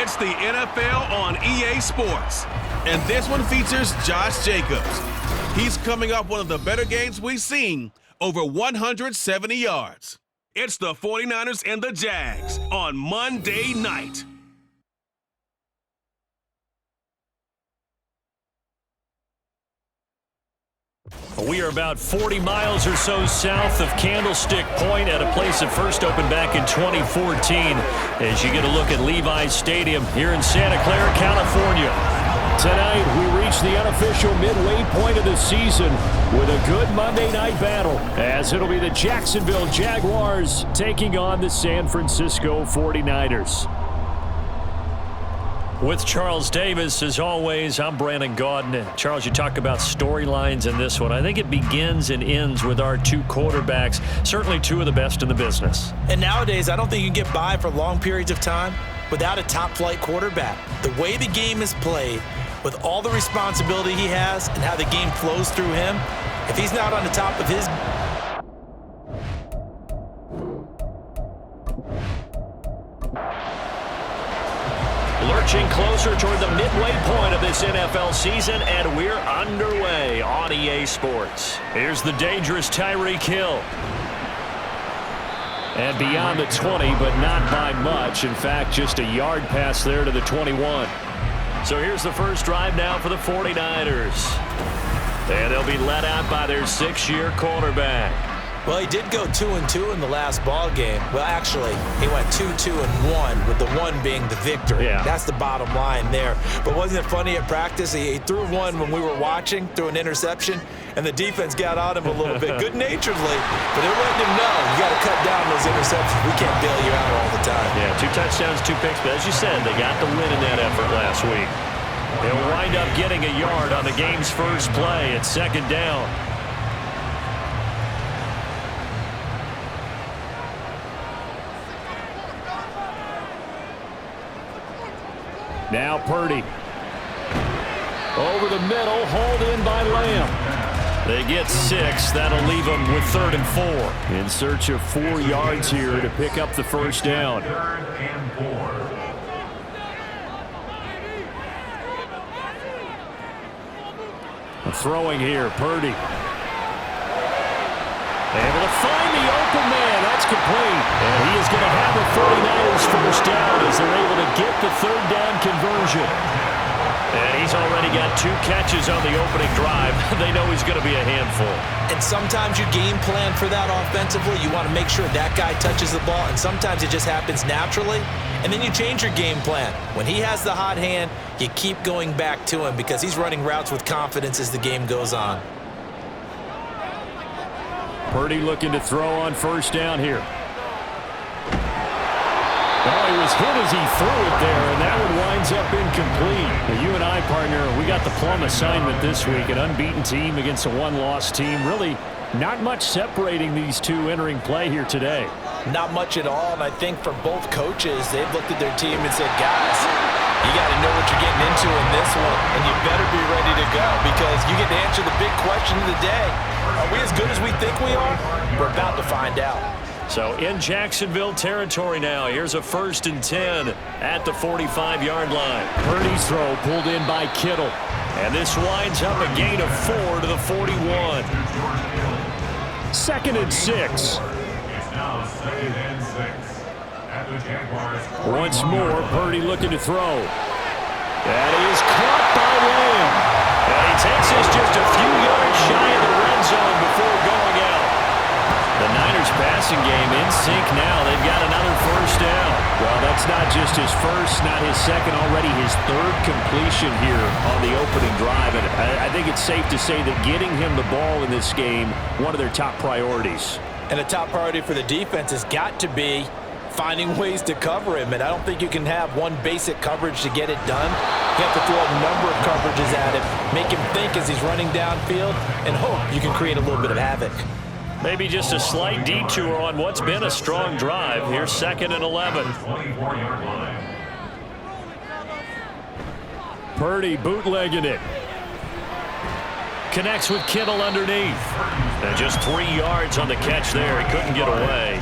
It's the NFL on EA Sports. And this one features Josh Jacobs. He's coming off one of the better games we've seen, over 170 yards. It's the 49ers and the Jags on Monday night. We are about 40 miles or so south of Candlestick Point at a place that first opened back in 2014 as you get a look at Levi's Stadium here in Santa Clara, California. Tonight, we reach the unofficial midway point of the season with a good Monday night battle, as it'll be the Jacksonville Jaguars taking on the San Francisco 49ers. With Charles Davis, as always, I'm Brandon Gaudin. Charles, you talk about storylines in this one. I think it begins and ends with our two quarterbacks, certainly two of the best in the business. And nowadays, I don't think you can get by for long periods of time without a top-flight quarterback. The way the game is played, with all the responsibility he has and how the game flows through him, if he's not on the top of his... Lurching closer toward the midway point of this NFL season, and we're underway on EA Sports. Here's the dangerous Tyreek Hill. And beyond the 20, but not by much. In fact, just a yard pass there to the 21. So here's the first drive now for the 49ers. And they'll be led out by their 6-year quarterback. Well, he did go 2-2 in the last ball game. Well, actually, he went 2-2-1, with the one being the victory. Yeah. That's the bottom line there. But wasn't it funny at practice? He threw one when we were watching, threw an interception, and the defense got on him a little bit, good-naturedly. But they're letting him know, you got to cut down those interceptions. We can't bail you out all the time. Yeah, 2 touchdowns, 2 picks. But as you said, they got the win in that effort last week. They'll wind up getting a yard on the game's first play at 2nd down. Now Purdy. Over the middle, hauled in by Lamb. They get 6. That'll leave them with 3rd and 4. In search of 4 yards here to pick up the first down. Throwing here, Purdy. Able to find the open man. That's complete. And he is going to have the 49ers first down as they're able to get the 3rd down conversion. And he's already got 2 catches on the opening drive. They know he's going to be a handful. And sometimes you game plan for that offensively. You want to make sure that guy touches the ball, and sometimes it just happens naturally. And then you change your game plan. When he has the hot hand, you keep going back to him because he's running routes with confidence as the game goes on. Purdy looking to throw on first down here. Oh, he was hit as he threw it there, and that one winds up incomplete. Now, you and I, partner, we got the plum assignment this week, an unbeaten team against a one-loss team. Really not much separating these two entering play here today. Not much at all, and I think for both coaches, they've looked at their team and said, guys, you got to know what you're getting into in this one, and you better be ready to go because you get to answer the big question of the day. Are we as good as we think we are? We're about to find out. So in Jacksonville territory now, here's a 1st and 10 at the 45-yard line. Purdy's throw pulled in by Kittle. And this winds up a gain of 4 to the 41. 2nd and 6. Now 2nd and 6 at the Jaguars. Once more, Purdy looking to throw. That is caught by Lamb. And he takes this just a few yards shy of the red zone before going out. The Niners passing game in sync now. They've got another first down. Well, that's not just his first, not his second, already his 3rd completion here on the opening drive. And I think it's safe to say that getting him the ball in this game, one of their top priorities. And a top priority for the defense has got to be finding ways to cover him. And I don't think you can have one basic coverage to get it done. You have to throw a number of coverages at him, make him think as he's running downfield, and hope you can create a little bit of havoc. Maybe just a slight detour on what's been a strong drive. Here's 2nd and 11. Purdy bootlegging it. Connects with Kittle underneath. And just 3 yards on the catch there. He couldn't get away.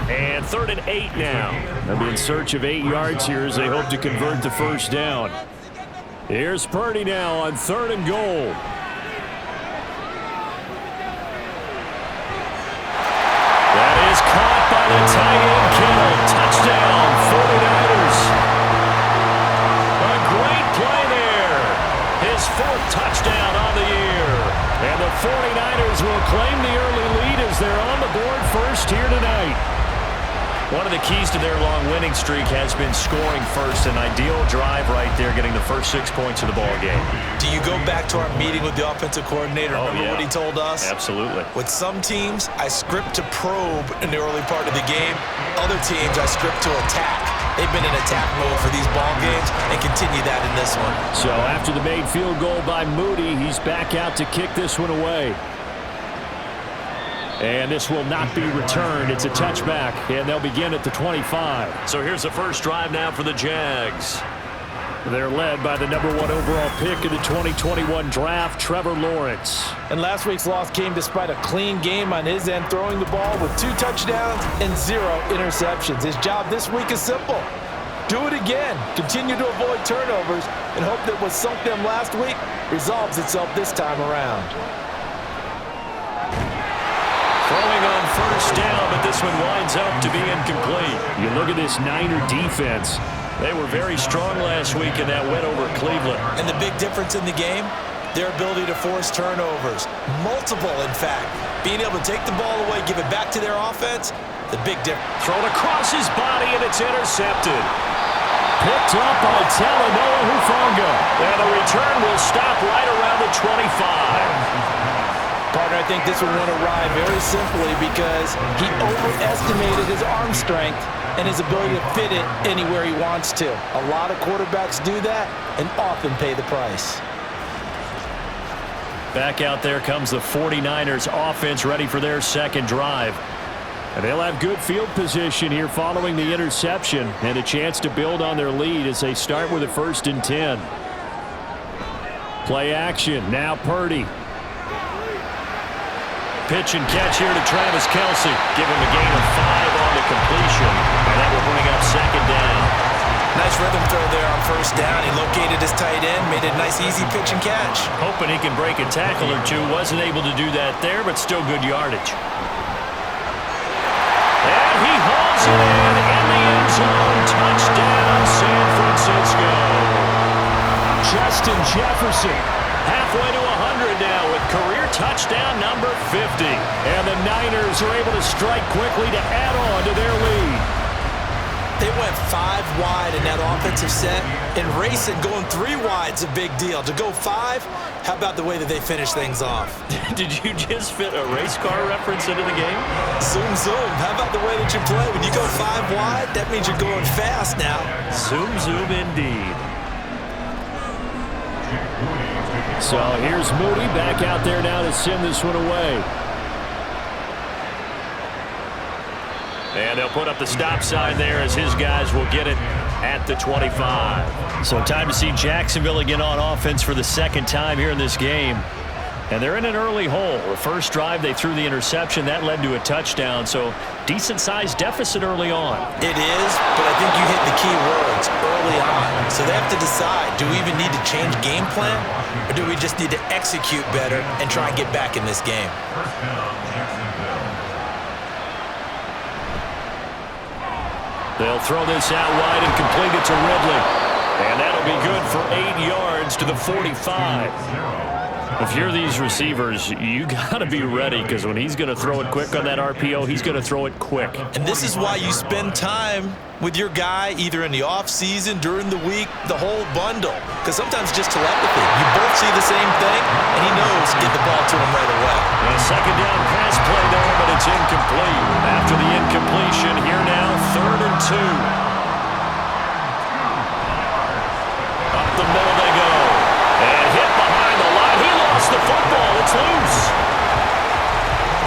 And 3rd and 8 now. They'll be in search of 8 yards here as they hope to convert the first down. Here's Purdy now on 3rd and goal. That is caught by the tight end, Kittle. Touchdown, 49ers. A great play there. His 4th touchdown on the year. And the 49ers will claim the early lead as they're on the board first here tonight. One of the keys to their long winning streak has been scoring first. An ideal drive right there, getting the first 6 points of the ball game. Do you go back to our meeting with the offensive coordinator? Remember what he told us? Absolutely. With some teams, I script to probe in the early part of the game. Other teams, I script to attack. They've been in attack mode for these ball games and continue that in this one. So after the made field goal by Moody, he's back out to kick this one away. And this will not be returned. It's a touchback, and they'll begin at the 25. So here's the first drive now for the Jags. They're led by the #1 overall pick in the 2021 draft, Trevor Lawrence. And last week's loss came despite a clean game on his end, throwing the ball with 2 touchdowns and 0 interceptions. His job this week is simple. Do it again. Continue to avoid turnovers and hope that what sunk them last week resolves itself this time around. Throwing on first down, but this one winds up to be incomplete. You look at this Niner defense. They were very strong last week in that win over Cleveland. And the big difference in the game, their ability to force turnovers. Multiple, in fact. Being able to take the ball away, give it back to their offense, the big difference. Thrown across his body, and it's intercepted. Picked up by Talanoa Hufanga. And the return will stop right around the 25. Partner, I think this one went awry very simply because he overestimated his arm strength and his ability to fit it anywhere he wants to. A lot of quarterbacks do that and often pay the price. Back out there comes the 49ers offense ready for their second drive. And they'll have good field position here following the interception and a chance to build on their lead as they start with a 1st and 10. Play action. Now Purdy. Pitch and catch here to Travis Kelce. Give him a gain of 5 on the completion. And that will bring up 2nd down. Nice rhythm throw there on 1st down. He located his tight end, made a nice easy pitch and catch. Hoping he can break a tackle or two. Wasn't able to do that there, but still good yardage. And he hauls it in the end zone. Touchdown, San Francisco. Justin Jefferson. Halfway to 100 now with career touchdown number 50. And the Niners are able to strike quickly to add on to their lead. They went 5 wide in that offensive set. And racing, going 3 wide's a big deal. To go 5, how about the way that they finish things off? Did you just fit a race car reference into the game? Zoom, zoom. How about the way that you play? When you go 5 wide, that means you're going fast now. Zoom, zoom indeed. So here's Moody back out there now to send this one away. And they'll put up the stop sign there as his guys will get it at the 25. So time to see Jacksonville again on offense for the 2nd time here in this game. And they're in an early hole. The first drive, they threw the interception. That led to a touchdown. So decent-sized deficit early on. It is, but I think you hit the key words early on. So they have to decide, do we even need to change game plan? Or do we just need to execute better and try and get back in this game? They'll throw this out wide and complete it to Ridley. And that'll be good for 8 yards to the 45. If you're these receivers, you got to be ready because when he's going to throw it quick on that RPO, he's going to throw it quick. And this is why you spend time with your guy either in the offseason, during the week, the whole bundle. Because sometimes just telepathy. You both see the same thing, and he knows get the ball to him right away. And a 2nd down pass play there, but it's incomplete. After the incompletion, here now, 3rd and 2. Up the middle they go. And hit behind the line. He lost the football. It's loose.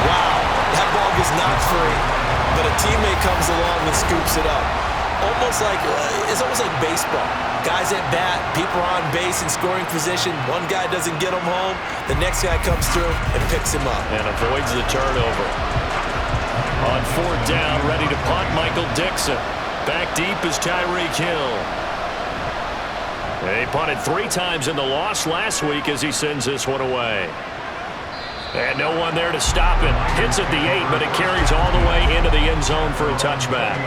Wow, that ball was not free. But a teammate comes along and scoops it up. It's almost like baseball. Guys at bat, people are on base in scoring position. One guy doesn't get him home. The next guy comes through and picks him up. And avoids the turnover. On 4th down, ready to punt, Michael Dixon. Back deep is Tyreek Hill. They punted 3 times in the loss last week as he sends this one away. And no one there to stop it. Hits at the 8, but it carries all the way into the end zone for a touchback.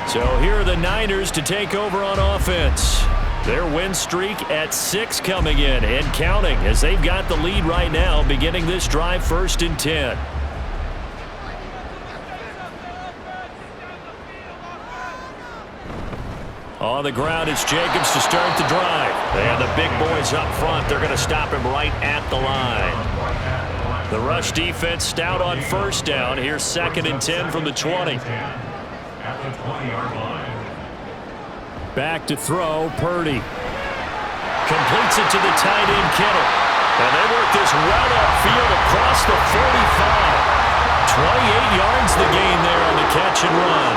So here are the Niners to take over on offense. Their win streak at 6 coming in and counting as they've got the lead right now beginning this drive 1st and 10. On the ground, it's Jacobs to start the drive. And the big boys up front, they're going to stop him right at the line. The rush defense stout on 1st down. Here's 2nd and 10 from the 20. At the 20-yard line. Back to throw, Purdy. Completes it to the tight end, Kittle. And they work this well upfield across the 45. 28 yards the gain there on the catch and run.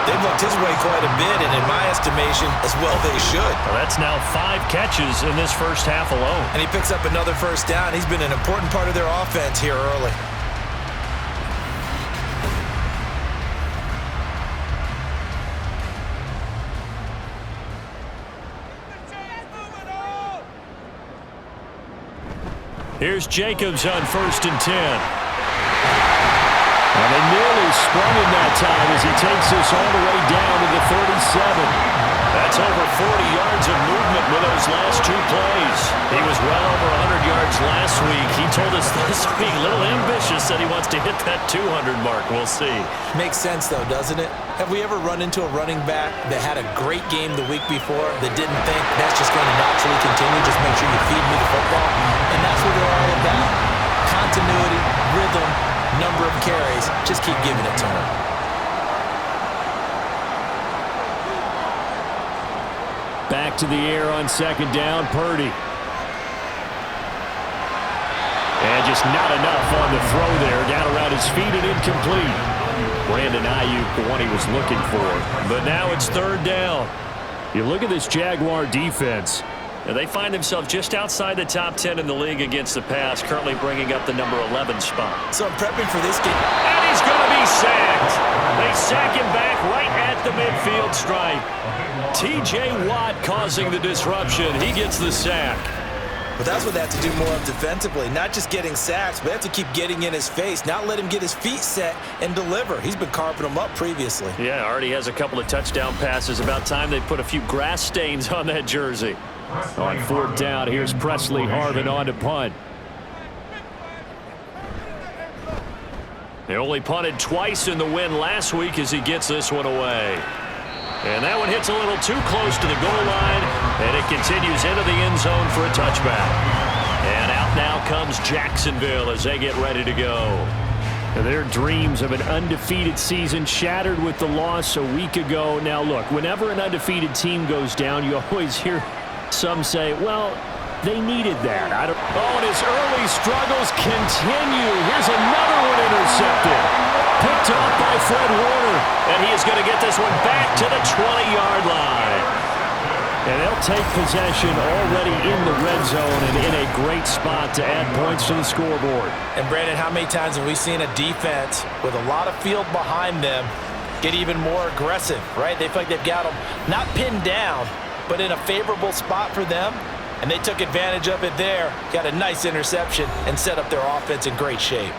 They've looked his way quite a bit, and in my estimation, as well they should. Well, that's now 5 catches in this first half alone. And he picks up another 1st down. He's been an important part of their offense here early. Here's Jacobs on 1st and 10. And they nearly sprung him that time as he takes this all the way down to the 37. That's over 40 yards of movement with those last 2 plays. He was well over 100 yards last week. He told us this week, a little ambitious, that he wants to hit that 200 mark. We'll see. Makes sense, though, doesn't it? Have we ever run into a running back that had a great game the week before that didn't think that's just going to naturally continue? Just make sure you feed me the football. And that's what they're all about. Continuity, rhythm, number of carries. Just keep giving it to him. Back to the air on 2nd down, Purdy. And just not enough on the throw there. Down around his feet and incomplete. Brandon Ayuk, the one he was looking for. But now it's 3rd down. You look at this Jaguar defense. And they find themselves just outside the top 10 in the league against the pass, currently bringing up the number 11 spot. So I'm prepping for this game. And he's going to be sacked. They sack him back right at the midfield stripe. T.J. Watt causing the disruption. He gets the sack. But that's what they have to do more of defensively. Not just getting sacks, but they have to keep getting in his face. Not let him get his feet set and deliver. He's been carving them up previously. Yeah, already has a couple of touchdown passes. About time they put a few grass stains on that jersey. On 4th down, here's Presley Harvin on to punt. They only punted twice in the win last week as he gets this one away. And that one hits a little too close to the goal line, and it continues into the end zone for a touchback. And out now comes Jacksonville as they get ready to go. Their dreams of an undefeated season shattered with the loss a week ago. Now, look, whenever an undefeated team goes down, you always hear some say, well, they needed that. Oh, and his early struggles continue. Here's another one intercepted. Picked off by Fred Warner. And he is going to get this one back to the 20-yard line. And they'll take possession already in the red zone and in a great spot to add points to the scoreboard. And, Brandon, how many times have we seen a defense with a lot of field behind them get even more aggressive, right? They feel like they've got them not pinned down, but in a favorable spot for them, and they took advantage of it there, got a nice interception, and set up their offense in great shape.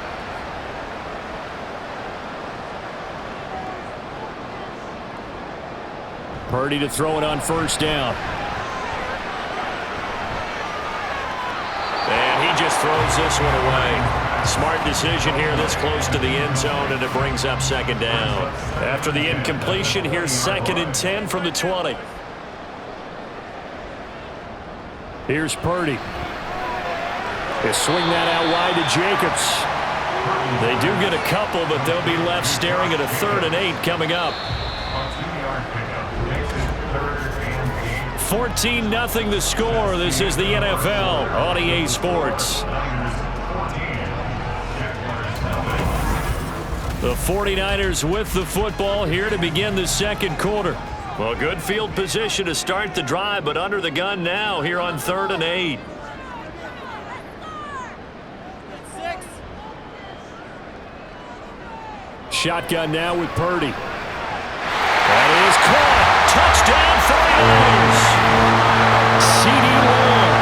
Purdy to throw it on 1st down. And he just throws this one away. Smart decision here this close to the end zone, and it brings up 2nd down. After the incompletion, here's 2nd and 10 from the 20. Here's Purdy. They swing that out wide to Jacobs. They do get a couple, but they'll be left staring at a 3rd and 8 coming up. 14-0 the score. This is the NFL on EA Sports. The 49ers with the football here to begin the 2nd quarter. Well, good field position to start the drive, but under the gun now here on 3rd and 8. shotgun now with Purdy. That is caught. Touchdown 49ers. C.D. Lamb.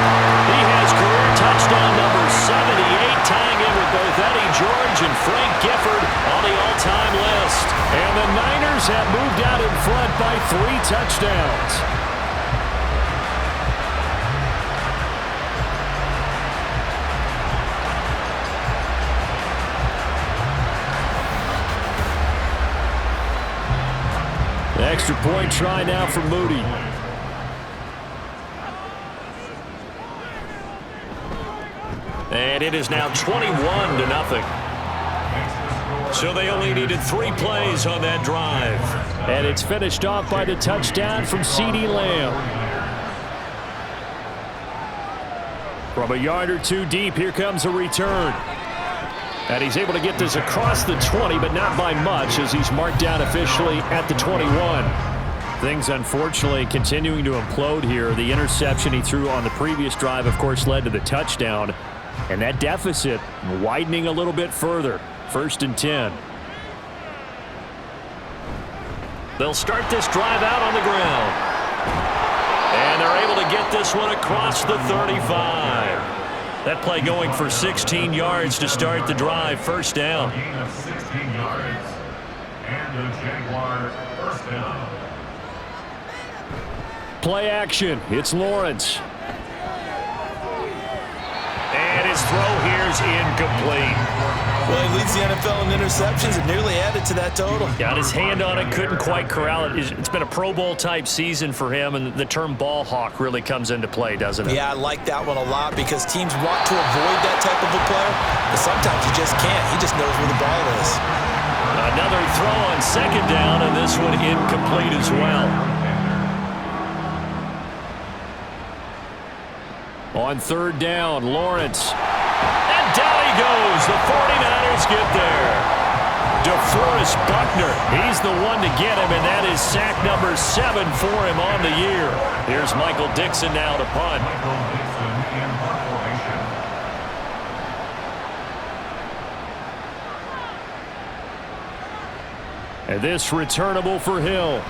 He has career touchdown number 78, tying in with both Eddie George and Frank Gifford on the all-time list. And the Niners have moved out in front by 3 touchdowns. Extra point try now for Moody. And it is now 21-0. So they only needed 3 plays on that drive. And it's finished off by the touchdown from C.D. Lamb. From a yard or 2 deep, here comes a return. And he's able to get this across the 20, but not by much, as he's marked down officially at the 21. Things, unfortunately, continuing to implode here. The interception he threw on the previous drive, of course, led to the touchdown. And that deficit widening a little bit further. 1st and 10. They'll start this drive out on the ground. And they're able to get this one across the 35. That play going for 16 yards to start the drive. 1st down. Gain of 16 yards. And the Jaguar 1st down. Play action. It's Lawrence. And his throw here is incomplete. Well, he leads the NFL in interceptions and nearly added to that total. Got his hand on it, couldn't quite corral it. It's been a Pro Bowl type season for him, and the term ball hawk really comes into play, doesn't it? Yeah, I like that one a lot because teams want to avoid that type of a player, but sometimes you just can't. He just knows where the ball is. Another throw on 2nd down, and this one incomplete as well. On 3rd down, Lawrence. And down he goes. The 49ers get there. DeForest Buckner, he's the one to get him, and that is sack number 7 for him on the year. Here's Michael Dixon now to punt. Michael Dixon in punt formation. And this returnable for Hill.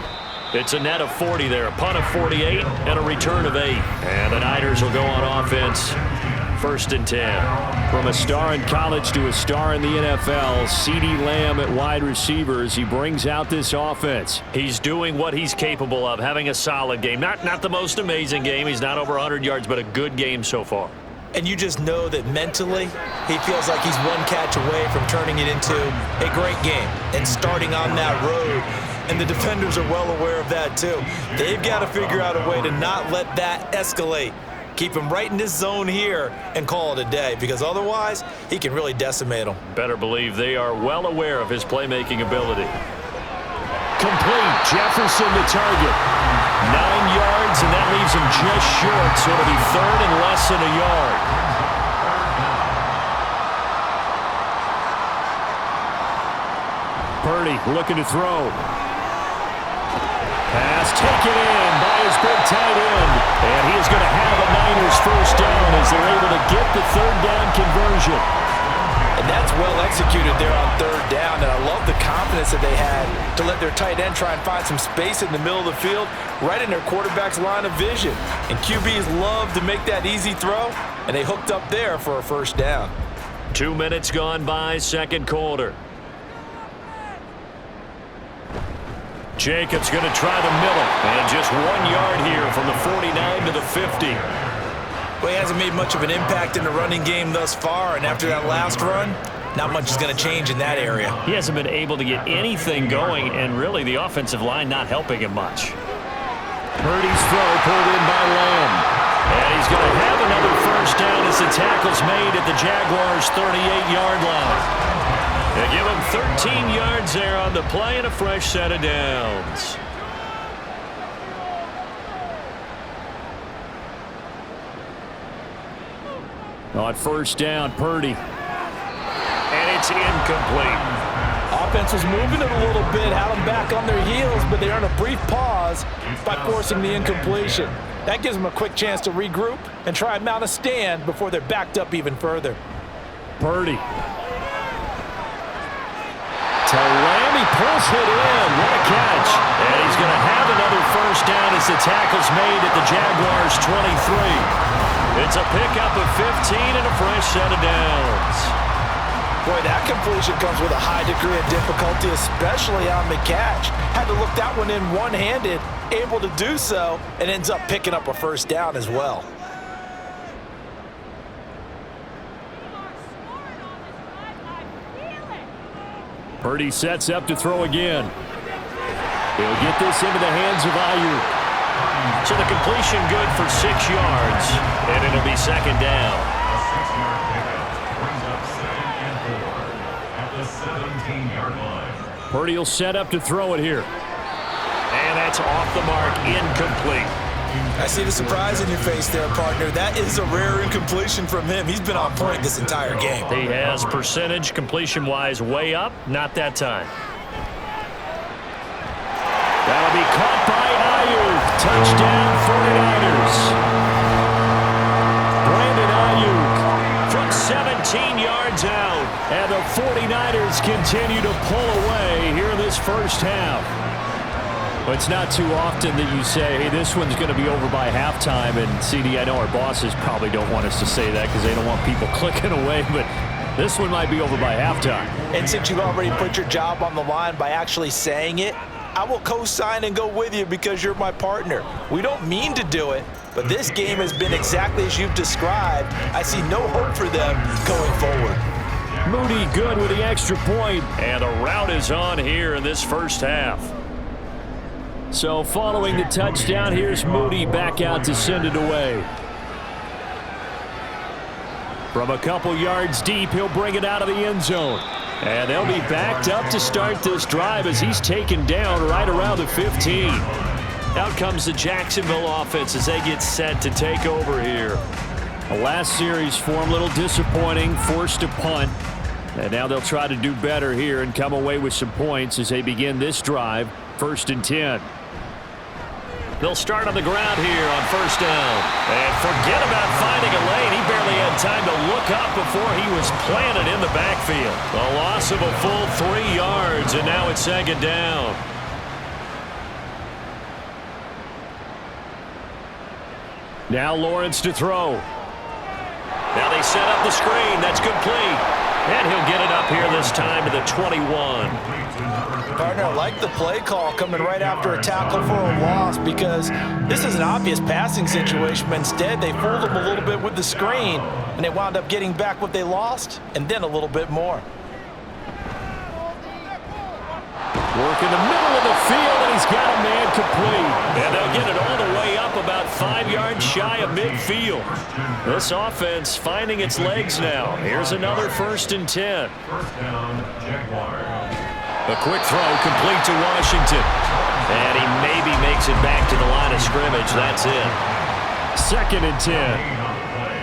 It's a net of 40 there, a punt of 48 and a return of 8. And the Niners will go on offense. 1st and 10. From a star in college to a star in the NFL, C.D. Lamb at wide receiver as he brings out this offense. He's doing what he's capable of, having a solid game. Not the most amazing game. He's not over 100 yards, but a good game so far. And you just know that mentally, he feels like he's one catch away from turning it into a great game and starting on that road. And the defenders are well aware of that, too. They've got to figure out a way to not let that escalate. Keep him right in this zone here and call it a day, because otherwise, he can really decimate them. Better believe they are well aware of his playmaking ability. Complete. Jefferson the target. 9 yards, and that leaves him just short, so it'll be 3rd and less than a yard. Purdy looking to throw. Pass taken in by his big tight end. And he is going to have a Niners 1st down as they're able to get the 3rd down conversion. And that's well executed there on 3rd down. And I love the confidence that they had to let their tight end try and find some space in the middle of the field, right in their quarterback's line of vision. And QBs love to make that easy throw, and they hooked up there for a 1st down. 2 minutes gone by, 2nd quarter. Jacobs going to try the middle, and just 1 yard here from the 49 to the 50. Well, he hasn't made much of an impact in the running game thus far, and after that last run, not much is going to change in that area. He hasn't been able to get anything going, and really the offensive line not helping him much. Purdy's throw pulled in by Lamb. And he's going to have another 1st down as the tackle's made at the Jaguars' 38-yard line. They give him 13 yards there on the play and a fresh set of downs. On 1st down, Purdy. And it's incomplete. Offense was moving it a little bit, had them back on their heels, but they earned a brief pause by forcing the incompletion. That gives them a quick chance to regroup and try and mount a stand before they're backed up even further. Purdy. To Lamb. pulls it in. What a catch. And he's going to have another first down as the tackle's made at the Jaguars' 23. It's a pickup of 15 and a fresh set of downs. Boy, that completion comes with a high degree of difficulty, especially on the catch. Had to look that one in one-handed, able to do so, and ends up picking up a first down as well. Purdy sets up to throw again. He'll get this into the hands of Ayuk. So the completion good for 6 yards, and it'll be second down. A 6-yard pickup brings up 2nd and 4 at the 17-yard line. Purdy will set up to throw it here. And that's off the mark, incomplete. I see the surprise in your face there, partner. That is a rare incompletion from him. He's been on point this entire game. He has percentage completion-wise way up, not that time. That'll be caught by Ayuk. Touchdown 49ers. Brandon Ayuk from 17 yards out. And the 49ers continue to pull away here in this first half. But it's not too often that you say, hey, this one's going to be over by halftime. And, CD, I know our bosses probably don't want us to say that because they don't want people clicking away. But this one might be over by halftime. And since you've already put your job on the line by actually saying it, I will co-sign and go with you because you're my partner. We don't mean to do it, but this game has been exactly as you've described. I see no hope for them going forward. Moody good with the extra point. And the route is on here in this first half. So following the touchdown, here's Moody back out to send it away. From a couple yards deep, he'll bring it out of the end zone. And they'll be backed up to start this drive as he's taken down right around the 15. Out comes the Jacksonville offense as they get set to take over here. The last series for him, a little disappointing, forced to punt. And now they'll try to do better here and come away with some points as they begin this drive, 1st and 10. They'll start on the ground here on first down. And forget about finding a lane. He barely had time to look up before he was planted in the backfield. A loss of a full 3 yards, and now it's second down. Now Lawrence to throw. Now they set up the screen. That's complete. And he'll get it up here this time to the 21. Partner, I like the play call coming right after a tackle for a loss because this is an obvious passing situation, but instead they fooled them a little bit with the screen, and they wound up getting back what they lost and then a little bit more. Work in the middle of the field, and he's got a man complete. And they'll get it all the way up about 5 yards shy of midfield. This offense finding its legs now. Here's another 1st and 10. First down, Jaguars. A quick throw complete to Washington. And he maybe makes it back to the line of scrimmage. That's it. 2nd and 10. On the play.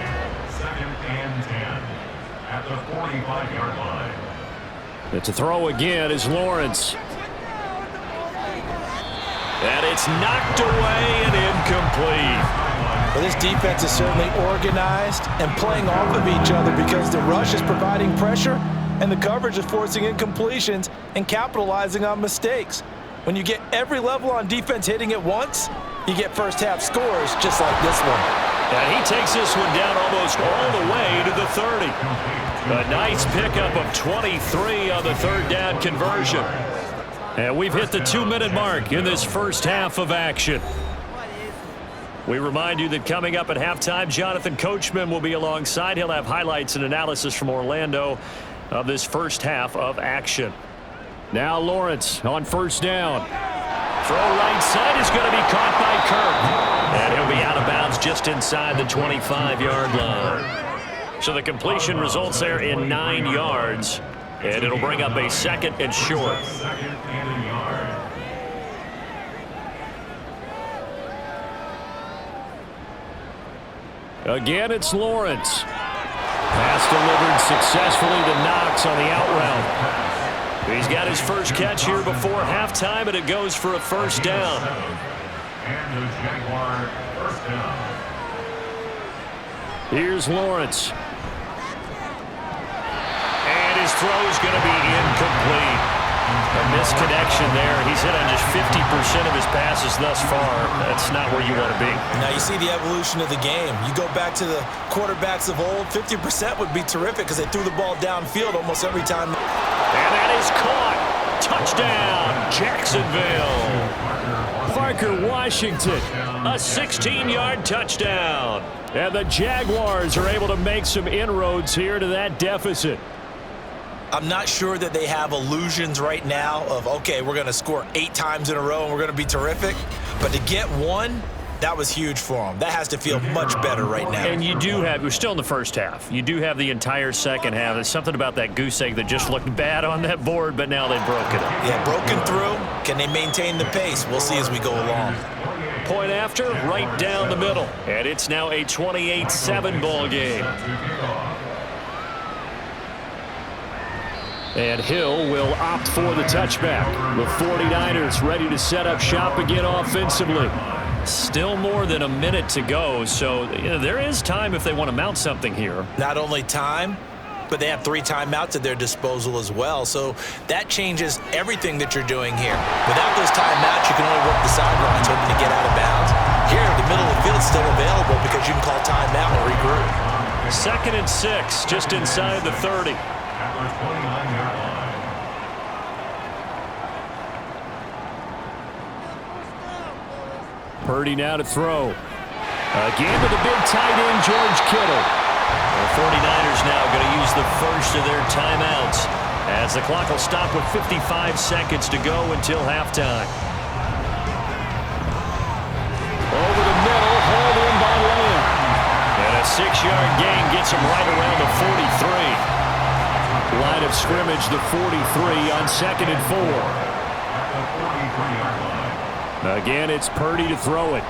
2nd and 10 at the 45-yard line. It's a throw again is Lawrence. And it's knocked away and incomplete. Well, this defense is certainly organized and playing off of each other because the rush is providing pressure and the coverage is forcing incompletions and capitalizing on mistakes. When you get every level on defense hitting at once, you get first half scores just like this one. And he takes this one down almost all the way to the 30. A nice pickup of 23 on the 3rd down conversion. And we've hit the 2-minute mark in this first half of action. We remind you that coming up at halftime, Jonathan Coachman will be alongside. He'll have highlights and analysis from Orlando of this first half of action. Now Lawrence on 1st down. Throw right side is going to be caught by Kirk. And he'll be out of bounds just inside the 25-yard line. So the completion results there in 9 yards. And it'll bring up a 2nd and short. 2nd and a yard. Again, it's Lawrence. Pass delivered successfully to Knox on the out route. He's got his first catch here before halftime, and it goes for a first down. And the Jaguar first down. Here's Lawrence. And his throw is going to be incomplete. A misconnection there. He's hit on just 50% of his passes thus far. That's not where you want to be. Now you see the evolution of the game. You go back to the quarterbacks of old, 50% would be terrific because they threw the ball downfield almost every time. And that is caught. Touchdown, Jacksonville. Parker Washington, A 16-yard touchdown. and the Jaguars are able to make some inroads here to that deficit. I'm not sure that they have illusions right now of, okay, we're going to score 8 times in a row and we're going to be terrific. But to get one, that was huge for them. That has to feel much better right now. And you do have, we're still in the first half. You do have the entire second half. There's something about that goose egg that just looked bad on that board, but now they've broken it. Yeah, broken through. Can they maintain the pace? We'll see as we go along. Point after, right down the middle. And it's now a 28-7 ball game. And Hill will opt for the touchback. The 49ers ready to set up shop again offensively. Still more than a minute to go, so there is time if they want to mount something here. Not only time, but they have 3 timeouts at their disposal as well. So that changes everything that you're doing here. Without those timeouts, you can only work the sidelines hoping to get out of bounds. Here, the middle of the field's still available because you can call timeout and regroup. 2nd and 6, just inside the 30. At the 29-yard line. Purdy now to throw. Again to the big tight end, George Kittle. The 49ers now going to use the first of their timeouts as the clock will stop with 55 seconds to go until halftime. Over the middle, hauled in by Lamb. And a 6-yard gain gets him right around the 43. Line of scrimmage, the 43 on 2nd and 4. At the 43-yard line. Again, it's Purdy to throw it.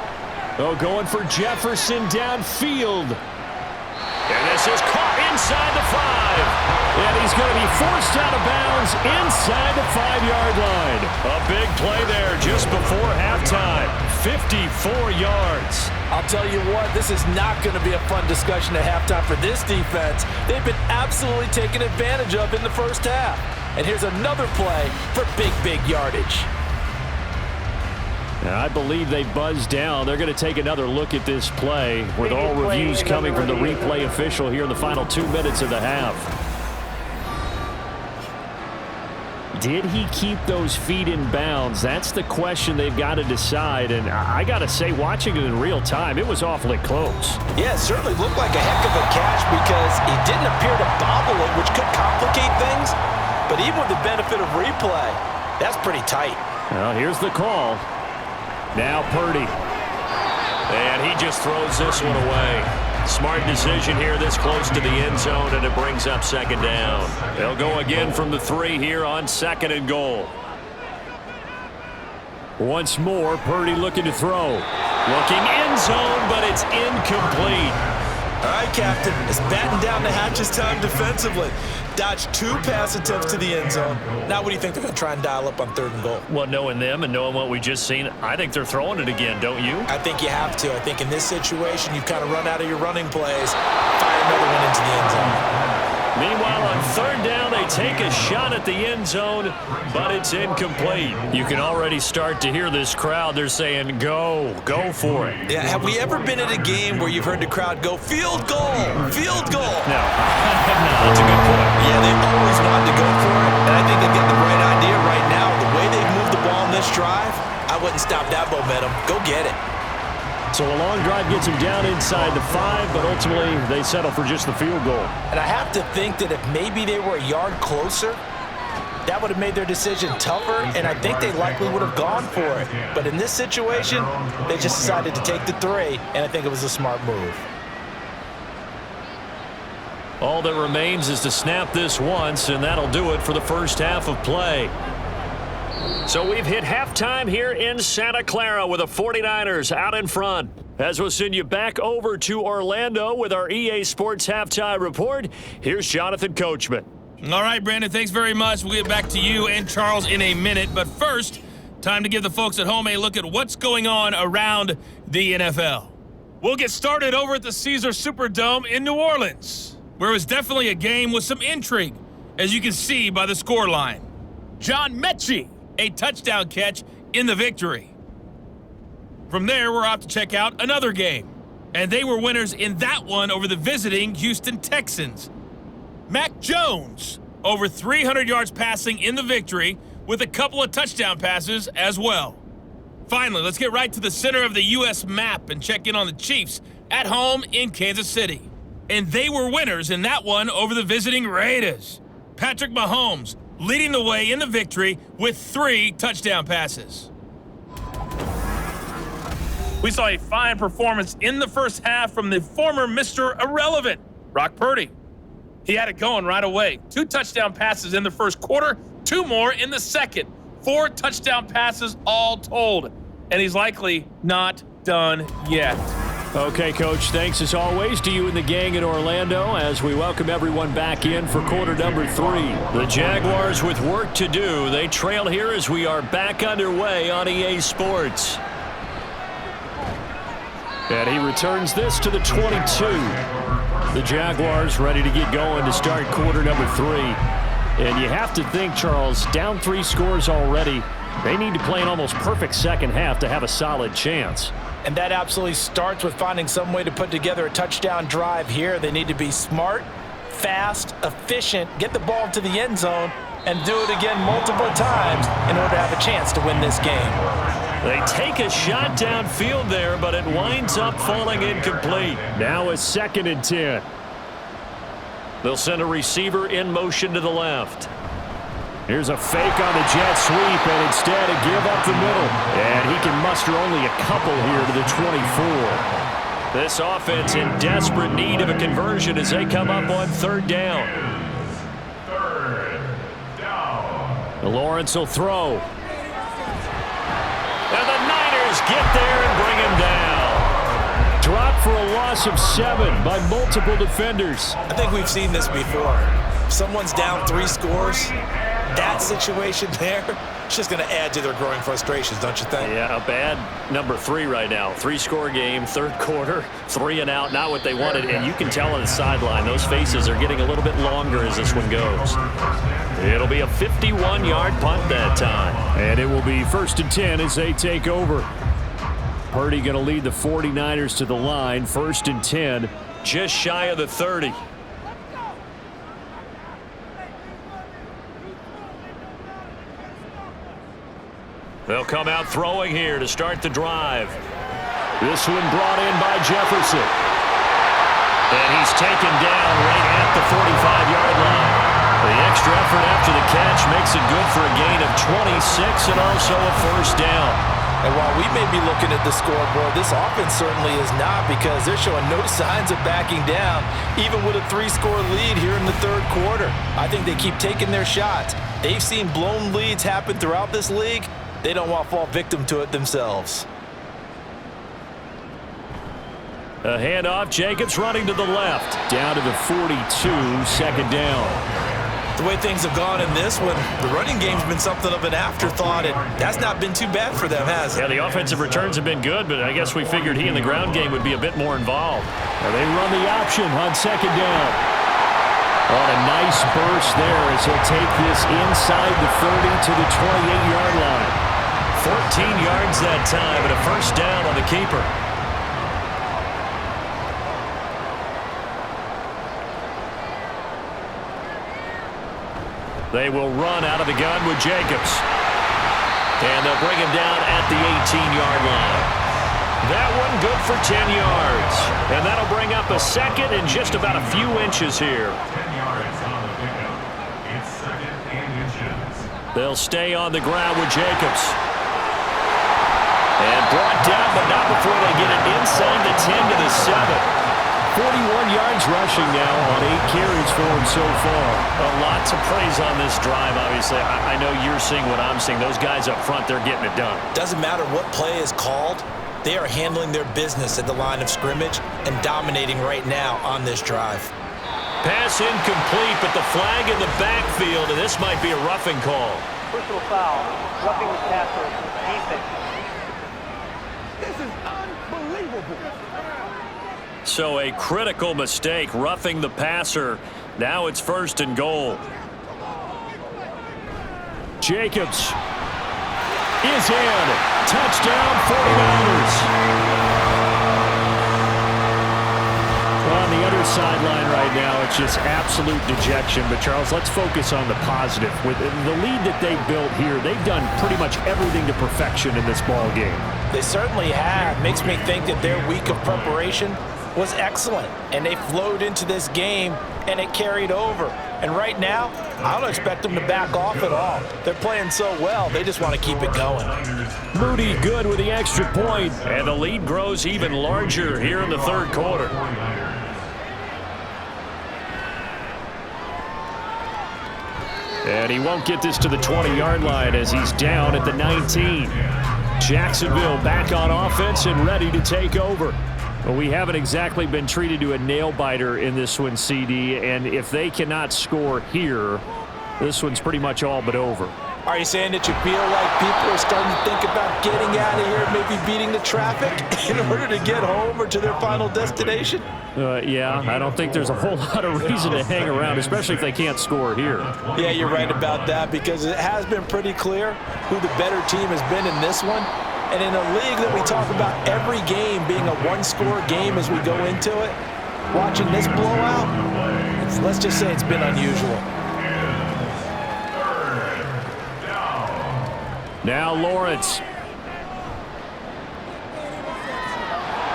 Oh, going for Jefferson downfield. And this is caught inside the 5. And he's going to be forced out of bounds inside the 5-yard line. A big play there just before halftime. 54 yards. I'll tell you what, this is not going to be a fun discussion at halftime for this defense. They've been absolutely taken advantage of in the first half. And here's another play for big yardage. Now, I believe they buzzed down. They're going to take another look at this play with all reviews coming from the replay official here in the final 2 minutes of the half. Did he keep those feet in bounds? That's the question they've got to decide. And I got to say, watching it in real time, it was awfully close. Yeah, it certainly looked like a heck of a catch because he didn't appear to bobble it, which could complicate things. But even with the benefit of replay, that's pretty tight. Well, here's the call. Now Purdy. And he just throws this one away. Smart decision here this close to the end zone, and it brings up 2nd down. They'll go again from the 3 here on 2nd and goal. Once more, Purdy looking to throw. Looking end zone, but it's incomplete. All right, Captain, it's batten down the hatches time defensively. Dodged 2 pass attempts to the end zone. Now what do you think they're going to try and dial up on 3rd and goal? Well, knowing them and knowing what we just seen, I think they're throwing it again, don't you? I think you have to. I think in this situation, you've kind of run out of your running plays. Fire another one into the end zone. Meanwhile, on 3rd down, they take a shot at the end zone, but it's incomplete. You can already start to hear this crowd. They're saying, go for it. Yeah, have we ever been at a game where you've heard the crowd go, field goal, field goal? No, that's a good point. Yeah, they always wanted to go for it, and I think they've got the right idea right now. The way they've moved the ball in this drive, I wouldn't stop that momentum. Go get it. So a long drive gets him down inside the 5, but ultimately they settle for just the field goal. And I have to think that if maybe they were a yard closer, that would have made their decision tougher, and I think they likely would have gone for it. But in this situation, they just decided to take the 3, and I think it was a smart move. All that remains is to snap this once, and that'll do it for the first half of play. So we've hit halftime here in Santa Clara with the 49ers out in front. As we'll send you back over to Orlando with our EA Sports Halftime Report, here's Jonathan Coachman. All right, Brandon, thanks very much. We'll get back to you and Charles in a minute. But first, time to give the folks at home a look at what's going on around the NFL. We'll get started over at the Caesars Superdome in New Orleans, where it was definitely a game with some intrigue, as you can see by the scoreline. John Mechie, a touchdown catch in the victory. From there, we're off to check out another game. And they were winners in that one over the visiting Houston Texans. Mac Jones, over 300 yards passing in the victory with a couple of touchdown passes as well. Finally, let's get right to the center of the U.S. map and check in on the Chiefs at home in Kansas City. And they were winners in that one over the visiting Raiders. Patrick Mahomes leading the way in the victory with 3 touchdown passes. We saw a fine performance in the first half from the former Mr. Irrelevant, Brock Purdy. He had it going right away. 2 touchdown passes in the first quarter, 2 more in the second. 4 touchdown passes all told. And he's likely not done yet. Okay, Coach, thanks as always to you and the gang in Orlando as we welcome everyone back in for quarter number 3. The Jaguars with work to do. They trail here as we are back underway on EA Sports. And he returns this to the 22. The Jaguars ready to get going to start quarter number 3. And you have to think, Charles, down 3 scores already. They need to play an almost perfect second half to have a solid chance. And that absolutely starts with finding some way to put together a touchdown drive here. They need to be smart, fast, efficient, get the ball to the end zone, and do it again multiple times in order to have a chance to win this game. They take a shot downfield there, but it winds up falling incomplete. Now a 2nd and 10. They'll send a receiver in motion to the left. Here's a fake on the jet sweep, and instead a give up the middle. And he can muster only a couple here to the 24. This offense in desperate need of a conversion as they come up on 3rd down. 3rd down. Lawrence will throw. And the Niners get there and bring him down. Drop for a loss of 7 by multiple defenders. I think we've seen this before. If someone's down 3 scores, that situation there, it's just going to add to their growing frustrations, don't you think? Yeah, a bad number 3 right now. 3-score game, 3rd quarter, 3 and out, not what they wanted. And you can tell on the sideline, those faces are getting a little bit longer as this one goes. It'll be a 51-yard punt that time. And it will be 1st and 10 as they take over. Purdy going to lead the 49ers to the line, 1st and 10. Just shy of the 30. They'll come out throwing here to start the drive. This one brought in by Jefferson. And he's taken down right at the 45-yard line. The extra effort after the catch makes it good for a gain of 26 and also a 1st down. And while we may be looking at the scoreboard, this offense certainly is not, because they're showing no signs of backing down, even with a 3-score lead here in the 3rd quarter. I think they keep taking their shots. They've seen blown leads happen throughout this league. They don't want to fall victim to it themselves. A handoff, Jacobs running to the left. Down to the 42, 2nd down. The way things have gone in this one, the running game's been something of an afterthought, and that's not been too bad for them, has it? Yeah, the offensive returns have been good, but I guess we figured he in the ground game would be a bit more involved. And they run the option on 2nd down. On a nice burst there as he'll take this inside the 30 to the 28-yard line. 14 yards that time and a 1st down on the keeper. They will run out of the gun with Jacobs. And they'll bring him down at the 18-yard line. That one good for 10 yards. And that'll bring up a 2nd and just about a few inches here. 10 yards on the pickup. It's 2nd and inches. They'll stay on the ground with Jacobs. And brought down, but not before they get it inside the 10 to the 7. 41 yards rushing now on 8 carries for him so far. A lot to praise on this drive, obviously. I know you're seeing what I'm seeing. Those guys up front, they're getting it done. Doesn't matter what play is called. They are handling their business at the line of scrimmage and dominating right now on this drive. Pass incomplete, but the flag in the backfield, and this might be a roughing call. Personal foul, roughing the passer, defense. This is unbelievable. So a critical mistake, roughing the passer. Now it's 1st and goal. Jacobs is in. Touchdown, 49ers. Well, on the other sideline right now, it's just absolute dejection. But, Charles, let's focus on the positive. With the lead that they built here, they've done pretty much everything to perfection in this ball game. They certainly have. Makes me think that their week of preparation was excellent. And they flowed into this game, and it carried over. And right now, I don't expect them to back off at all. They're playing so well, they just want to keep it going. Moody good with the extra point. And the lead grows even larger here in the third quarter. And he won't get this to the 20-yard line as he's down at the 19. Jacksonville back on offense and ready to take over. Well, we haven't exactly been treated to a nail-biter in this one, CD, and if they cannot score here, this one's pretty much all but over. Are you saying that you feel like people are starting to think about getting out of here, maybe beating the traffic in order to get home or to their final destination? Yeah, I don't think there's a whole lot of reason to hang around, especially if they can't score here. Yeah, you're right about that because it has been pretty clear who the better team has been in this one. And in a league that we talk about every game being a one-score game as we go into it, watching this blowout, let's just say it's been unusual. Now Lawrence.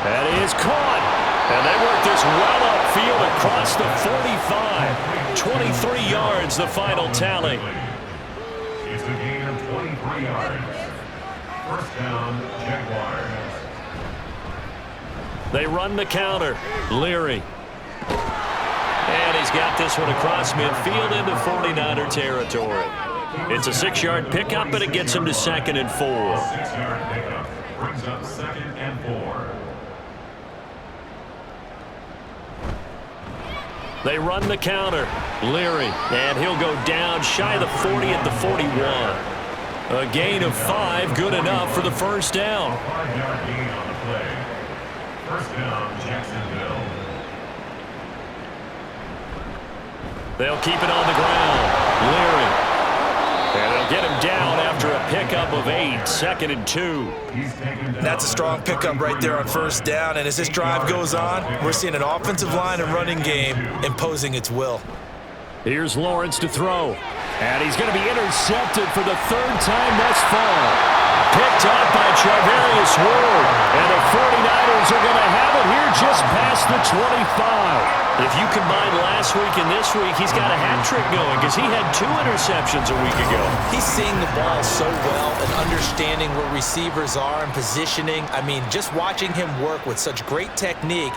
That is caught. And they work this well upfield across the 45. 23 yards, the final tally. It's a gain of 23 yards. First down, Jaguars. They run the counter. Leary. And he's got this one across midfield into 49er territory. It's a 6-yard pickup, but it gets him to 2nd and 4. 6-yard pickup brings up 2nd and 4. They run the counter. Leary. And he'll go down shy of the 40 at the 41. A gain of 5, good enough for the first down. 5-yard gain on the play. First down, Jacksonville. They'll keep it on the ground. Leary. And they'll get him down after a pickup of 8, 2nd and 2. That's a strong pickup right there on first down. And as this drive goes on, we're seeing an offensive line and running game imposing its will. Here's Lawrence to throw. And he's going to be intercepted for the 3rd time thus far. Picked up by Charvarius Ward. And the 49ers are going to have it here just past the 25. If you combine last week and this week, he's got a hat trick going because he had 2 interceptions a week ago. He's seeing the ball so well and understanding where receivers are and positioning. I mean, just watching him work with such great technique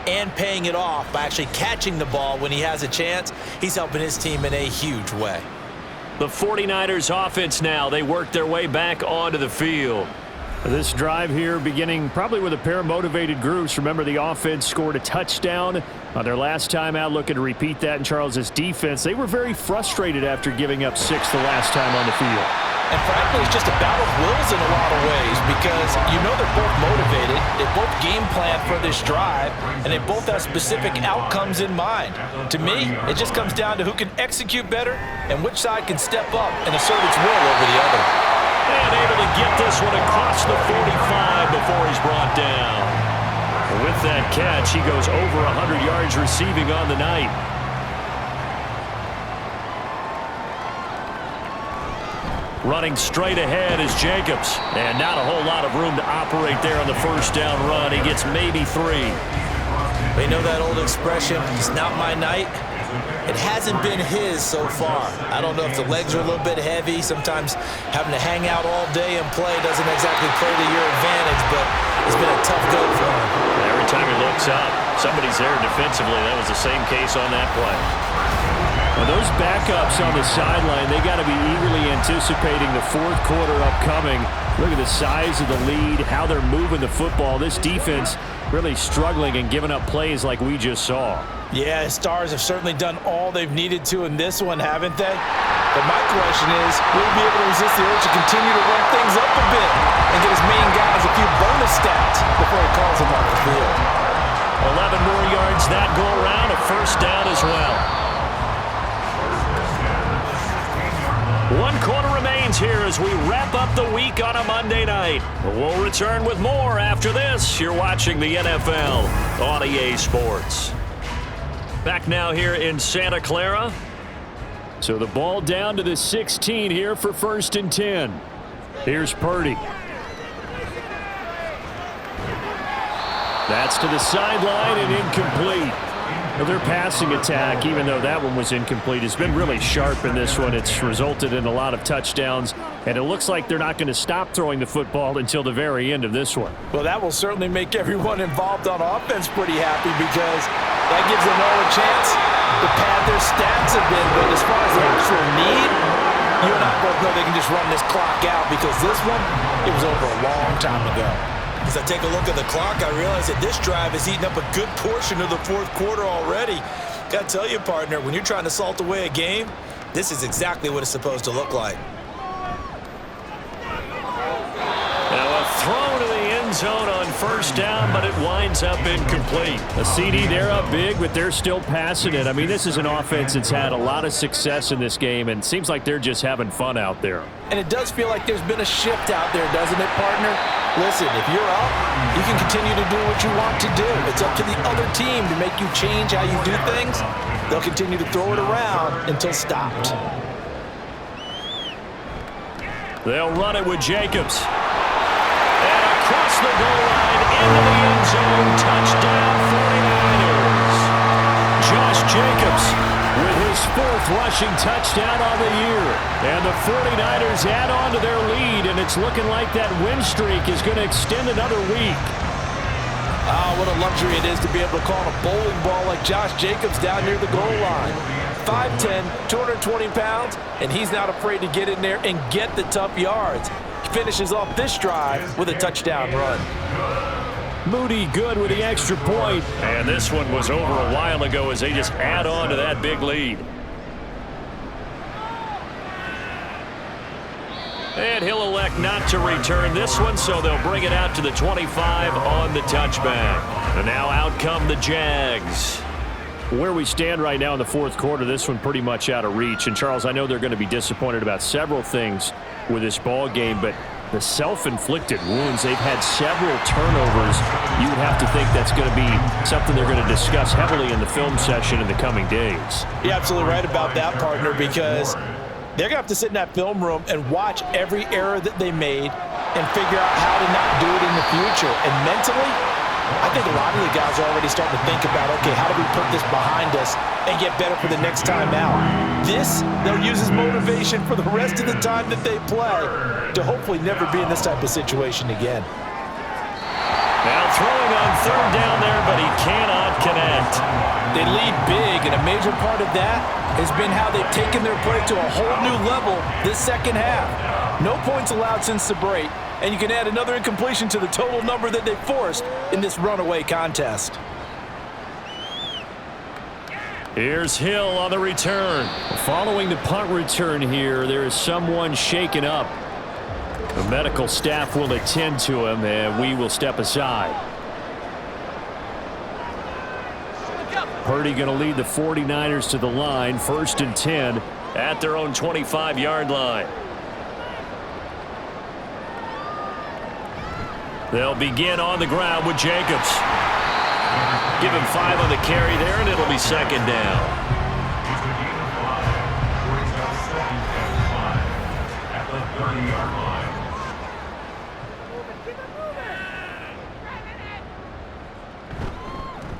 and paying it off by actually catching the ball when he has a chance, he's helping his team in a huge way. The 49ers offense now, they work their way back onto the field. This drive here beginning probably with a pair of motivated groups. Remember, the offense scored a touchdown on their last time out, looking to repeat that in Charles's defense. They were very frustrated after giving up 6 the last time on the field. And frankly, it's just a battle of wills in a lot of ways because you know they're both motivated, they both game plan for this drive, and they both have specific outcomes in mind. To me, it just comes down to who can execute better and which side can step up and assert its will over the other. And able to get this one across the 45 before he's brought down. With that catch, he goes over 100 yards receiving on the night. Running straight ahead is Jacobs. And not a whole lot of room to operate there on the first down run. He gets maybe 3. You know that old expression, it's not my night? It hasn't been his so far. I don't know if the legs are a little bit heavy. Sometimes having to hang out all day and play doesn't exactly play to your advantage, but it's been a tough go for him. Every time he looks up, somebody's there defensively. That was the same case on that play. Well, those backups on the sideline, they got to be eagerly anticipating the 4th quarter upcoming. Look at the size of the lead, how they're moving the football. This defense really struggling and giving up plays like we just saw. Yeah, Stars have certainly done all they've needed to in this one, haven't they? But my question is, will he be able to resist the urge to continue to run things up a bit and get his main guys a few bonus stats before he calls them off the field? 11 more yards that go around, a first down as well. 1 quarter remains happens here as we wrap up the week on a Monday night. We'll return with more after this. You're watching the NFL on EA Sports. Back now here in Santa Clara. So the ball down to the 16 here for 1st and 10. Here's Purdy. That's to the sideline and incomplete. Well, their passing attack, even though that one was incomplete, has been really sharp in this one. It's resulted in a lot of touchdowns, and it looks like they're not going to stop throwing the football until the very end of this one. Well, that will certainly make everyone involved on offense pretty happy because that gives them all a chance to pad their stats a bit. But as far as the actual need, you and I both know they can just run this clock out because this one, it was over a long time ago. As I take a look at the clock, I realize that this drive has eaten up a good portion of the fourth quarter already. Got to tell you, partner, when you're trying to salt away a game, this is exactly what it's supposed to look like. Now a throw to the end zone on 1st down, but it winds up incomplete. A CD, they're up big, but they're still passing it. I mean, this is an offense that's had a lot of success in this game, and it seems like they're just having fun out there. And it does feel like there's been a shift out there, doesn't it, partner? Listen, if you're up, you can continue to do what you want to do. It's up to the other team to make you change how you do things. They'll continue to throw it around until stopped. They'll run it with Jacobs. And across the goal line into the end zone. Touchdown 49ers. Josh Jacobs with his 4th rushing touchdown on the year. And the 49ers add on to their lead, and it's looking like that win streak is going to extend another week. Ah, what a luxury it is to be able to call a bowling ball like Josh Jacobs down near the goal line. 5'10", 220 pounds, and he's not afraid to get in there and get the tough yards. He finishes off this drive with a touchdown run. Moody good with the extra point. And this one was over a while ago as they just add on to that big lead. And he'll elect not to return this one, so they'll bring it out to the 25 on the touchback. And now out come the Jags. Where we stand right now in the 4th quarter, this one pretty much out of reach. And, Charles, I know they're going to be disappointed about several things with this ball game, but the self-inflicted wounds, they've had several turnovers. You would have to think that's going to be something they're going to discuss heavily in the film session in the coming days. You're absolutely right about that, partner, because they're going to have to sit in that film room and watch every error that they made and figure out how to not do it in the future. And mentally, I think a lot of the guys are already starting to think about, okay, how do we put this behind us and get better for the next time out? This, they'll use as motivation for the rest of the time that they play to hopefully never be in this type of situation again. Now throwing on 3rd down there, but he cannot connect. They lead big, and a major part of that has been how they've taken their play to a whole new level this second half. No points allowed since the break, and you can add another incompletion to the total number that they forced in this runaway contest. Here's Hill on the return. Following the punt return here, there is someone shaken up. The medical staff will attend to him, and we will step aside. Purdy going to lead the 49ers to the line, 1st and 10 at their own 25-yard line. They'll begin on the ground with Jacobs. Give him 5 on the carry there, and it'll be 2nd down. At the 30-yard line.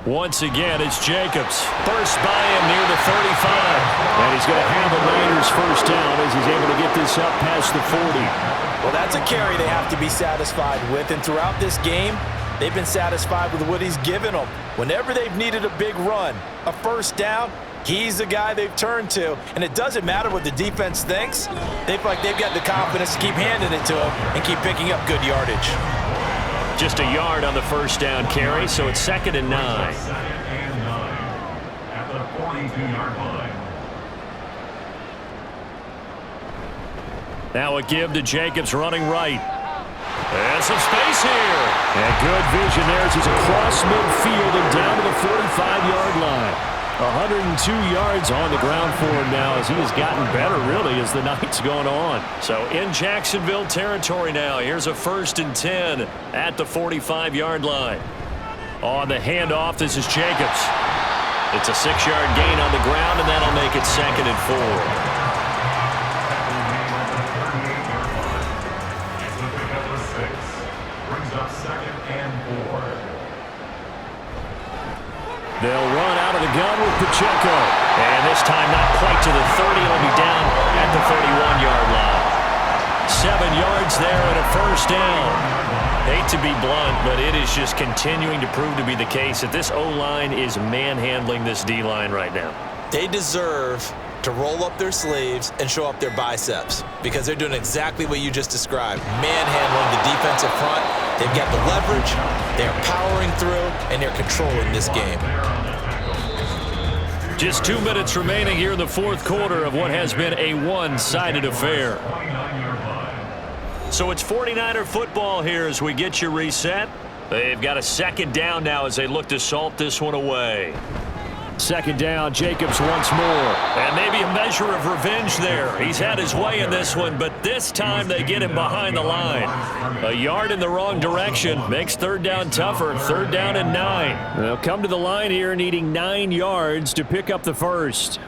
Once again, it's Jacobs. Burst by him near the 35. And he's going to have the Niners 1st down as he's able to get this up past the 40. Well, that's a carry they have to be satisfied with, and throughout this game, they've been satisfied with what he's given them. Whenever they've needed a big run, a 1st down, he's the guy they've turned to. And it doesn't matter what the defense thinks. They feel like they've got the confidence to keep handing it to him and keep picking up good yardage. Just a yard on the 1st down carry, so it's 2nd and 9. 2nd and 9 at the 42-yard line. Now a give to Jacobs running right. And some space here. And good vision there as he's across midfield and down to the 45-yard line. 102 yards on the ground for him now as he has gotten better, really, as the night's gone on. So in Jacksonville territory now. Here's a 1st and 10 at the 45-yard line. On the handoff, this is Jacobs. It's a 6-yard gain on the ground, and that'll make it 2nd and 4. They'll run out of the gun with Pacheco. And this time not quite to the 30. It'll be down at the 31-yard line. 7 yards there and a 1st down. Hate to be blunt, but it is just continuing to prove to be the case that this O-line is manhandling this D-line right now. They deserve to roll up their sleeves and show up their biceps because they're doing exactly what you just described, manhandling the defensive front. They've got the leverage, they're powering through, and they're controlling this game. Just 2 minutes remaining here in the 4th quarter of what has been a one-sided affair. So it's 49er football here as we get you reset. They've got a 2nd down now as they look to salt this one away. 2nd down, Jacobs once more. And maybe a measure of revenge there. He's had his way in this one, but this time they get him behind the line. A yard in the wrong direction makes 3rd down tougher. 3rd down and 9. They'll come to the line here needing 9 yards to pick up the 1st.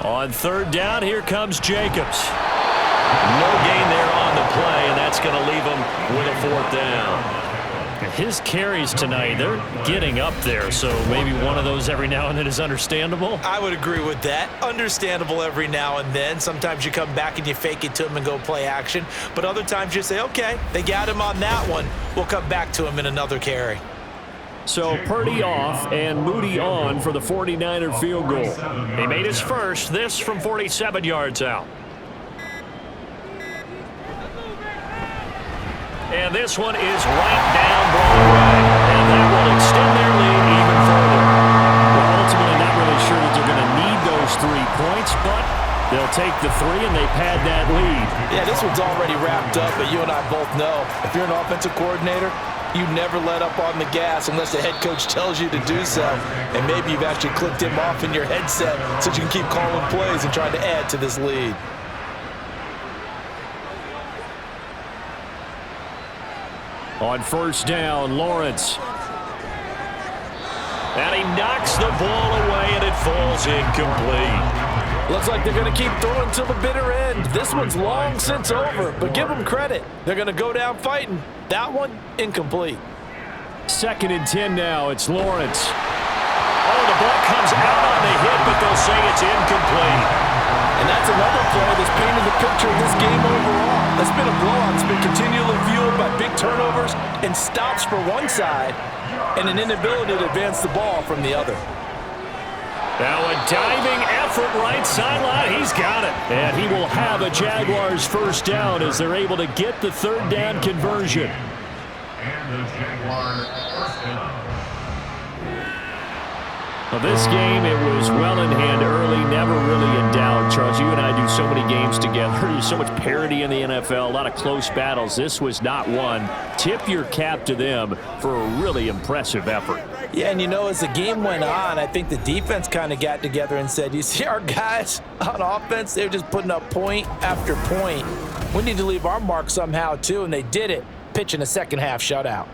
On 3rd down, here comes Jacobs. No gain there on the play, and that's going to leave him with a 4th down. His carries tonight, they're getting up there, so maybe one of those every now and then is understandable. I would agree with that. Understandable every now and then. Sometimes you come back and you fake it to him and go play action. But other times you say, okay, they got him on that one. We'll come back to him in another carry. So Purdy off and Moody on for the 49er field goal. He made his first, this from 47 yards out. And this one is right down Broadway. And that will extend their lead even further. Well, ultimately not really sure that they're going to need those 3 points, but they'll take the 3 and they pad that lead. Yeah, this one's already wrapped up, but you and I both know if you're an offensive coordinator, you never let up on the gas unless the head coach tells you to do so. And maybe you've actually clicked him off in your headset so you can keep calling plays and trying to add to this lead. On 1st down, Lawrence. And he knocks the ball away, and it falls incomplete. Looks like they're going to keep throwing till the bitter end. This one's long since over, but give them credit. They're going to go down fighting. That one, incomplete. 2nd and 10 now. It's Lawrence. Oh, the ball comes out on the hit, but they'll say it's incomplete. And that's another play that's painted the picture of this game overall. It's been a blowout. It's been continually fueled by big turnovers and stops for one side and an inability to advance the ball from the other. Now a diving effort right sideline. He's got it. And he will have a Jaguars 1st down as they're able to get the 3rd down conversion. And the Jaguars 1st down. Well, this game, it was well in hand early, never really in doubt. Charles, you and I do so many games together. There's so much parity in the NFL, a lot of close battles. This was not one. Tip your cap to them for a really impressive effort. Yeah, and you know, as the game went on, I think the defense kind of got together and said, you see our guys on offense, they're just putting up point after point. We need to leave our mark somehow, too, and they did it, pitching a second-half shutout.